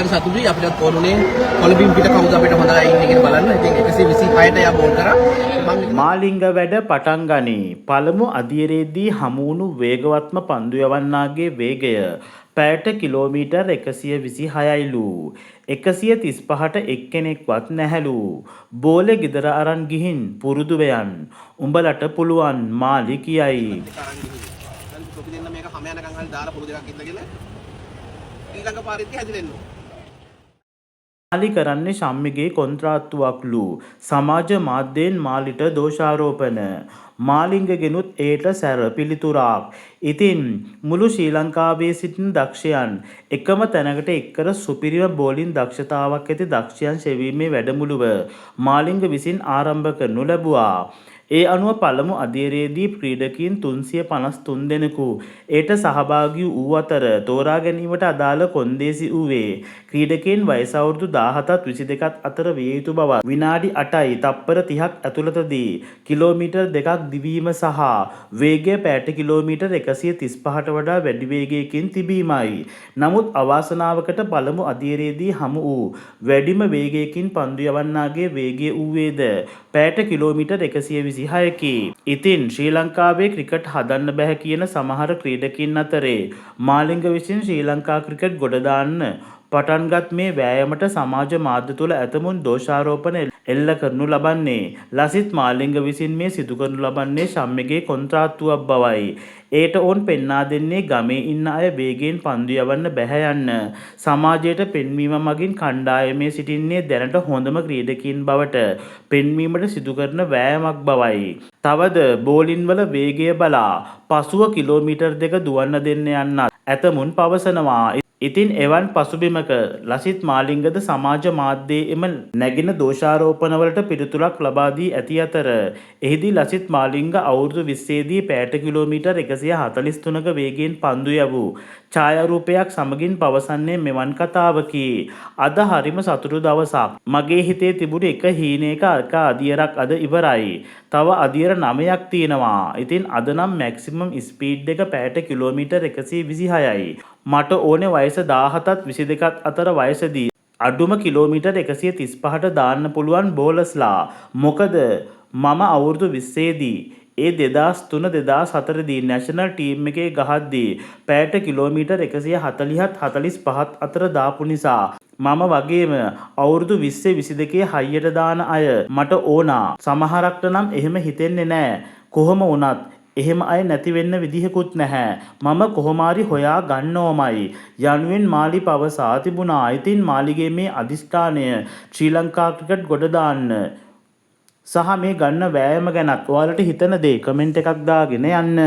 හරි සතුටුයි අපිට ඕනුනේ කොළඹින් පිට කවුද අපිට හොඳලා ඉන්නේ කියලා බලන්න. ඉතින් 126ට යා බෝල් කරා. මාලිංග වැඩ පටන් ගනී. පළමු අදියරේදී හමුවුණු වේගවත්ම පන්දු යවන්නාගේ වේගය පැයට කිලෝමීටර් 126යිලු. 135ට එක්කෙනෙක්වත් නැහැලු. බෝලේ ගෙදර අරන් ගිහින් පුරුදු වෙයන්. උඹලට පුළුවන් මාලි කියයි. අපි දෙන්න මේක හැම යනකම් හරි දාලා පුරු දෙකක් ඉඳගෙන ඊළඟ පාරෙත් හැදිරෙන්න ඕන. මාලි කරන්නේ ශම්මිගේ කොන්ත්‍රාත්තුවක්ලු. සමාජ මාධ්‍යයෙන් මාලිට දෝෂාරෝපණ. මාලිංගගෙනුත් ඒට සැර පිළිතුරක්. ඉතින් මුළු ශ්‍රී ලංකාවේ සිටින දක්ෂයන් එකම තැනකට එක්කර සුපිරිම බෝලින් දක්ෂතාවක් ඇති දක්ෂයන් සෙවීමේ වැඩමුළුව මාලිංග විසින් ආරම්භ කරනු ලැබුවා. ඒ අනුව පළමු අදියරේදී ක්‍රීඩකීන් 353 දෙනෙකු ඒට සහභාගී වූ අතර තෝරා ගැනීමට අදාළ කොන්දේසි වූවේ ක්‍රීඩකයන් වයස අවුරුදු 17ත් 22ත් අතර විය යුතු බව විනාඩි 8යි තප්පර 30ක් ඇතුළතදී කිලෝමීටර් 2ක් දිවීම සහ වේගය පැයට කිලෝමීටර් 135ට වඩා වැඩි වේගයකින් තිබීමයි. නමුත් අවාසනාවකට පළමු අදියරේදී හමු වූ වැඩිම වේගයකින් පන්දු යවන්නාගේ වේගය වූවේද පැයට කිලෝමීටර් 126කි. ඉතින් ශ්‍රී ලංකාවේ ක්‍රිකට් හදන්න බැහැ කියන සමහර ක්‍රීඩකින් අතරේ මාලිංග විසින් ශ්‍රී ලංකා ක්‍රිකට් ගොඩ දාන්න පටන්ගත් මේ වෑයමට සමාජ මාධ්‍ය තුළ ඇතමුන් දෝෂාරෝපණ එල්ල කරනු ලබන්නේ ලසිත් මාලිංග විසින් මේ සිදු කරනු ලබන්නේ ශම්මිගේ කොන්ත්‍රාත්තුවක් බවයි. ඒට ඔවුන් පෙන්වා දෙන්නේ ගමේ ඉන්න අය වේගයෙන් පන්දු යවන්න බැහැ යන්න. සමාජයට පෙන්වීම මගින් කණ්ඩායමේ සිටින්නේ දැනට හොඳම ක්‍රීඩකීන් බවට පෙන්වීමට සිදු කරන වෑයමක් බවයි. තවද බෝලින් වල වේගය බලා පසුව කිලෝමීටර් 2 දුවන්න දෙන්න යන්නත් ඇතමුන් පවසනවා. ඉතින් එවන් පසුබිමක ලසිත් මාලිංගද සමාජ මාධ්‍යයේ එම නැගෙන දෝෂාරෝපණවලට පිළිතුරක් ලබා දී ඇති අතර එහිදී ලසිත් මාලිංග අවුරුදු 20 දී පැයට කිලෝමීටර් 143ක වේගයෙන් පන්දු යවූ ඡායාරූපයක් සමගින් පවසන්නේ මෙවන් කතාවකි. අද හරිම සතුටු දවසක්. මගේ හිතේ තිබුණු එක හීනයක එක අදියරක් අද ඉවරයි. තව අදියර 9ක් තියෙනවා. ඉතින් අද නම් මැක්සිමම් ස්පීඩ් එක පැයට කිලෝමීටර් 126යි. මට ඕනේ වයස 17ත් 22ත් අතර වයසදී අඩුම කිලෝමීටර් 135ට දාන්න පුළුවන් බෝලස්ලා. මොකද මම අවුරුදු 20 දී ඒ 2003 2004 දී නැෂනල් ටීම් එකේ ගහද්දී පැයට කිලෝමීටර් 140ත් 45ත් අතර දාපු නිසා මම වගේම අවුරුදු 20 22 හයියට දාන අය මට ඕනා. සමහරක්ට නම් එහෙම හිතෙන්නේ නැහැ. කොහොම වුණත් එහෙම අය නැති වෙන්න විදිහකුත් නැහැ. මම කොහොමාරි හොයා ගන්නෝමයි යනුවෙන් මාලි පවසා තිබුණා. ඉතින් මාලිගේ මේ අදිෂ්ඨානය ශ්‍රී ලංකා ක්‍රිකට් ගොඩ දාන්න සහ මේ ගන්න වෑයම ගැනත් ඔයාලට හිතන දේ කමෙන්ට් එකක් දාගෙන යන්න.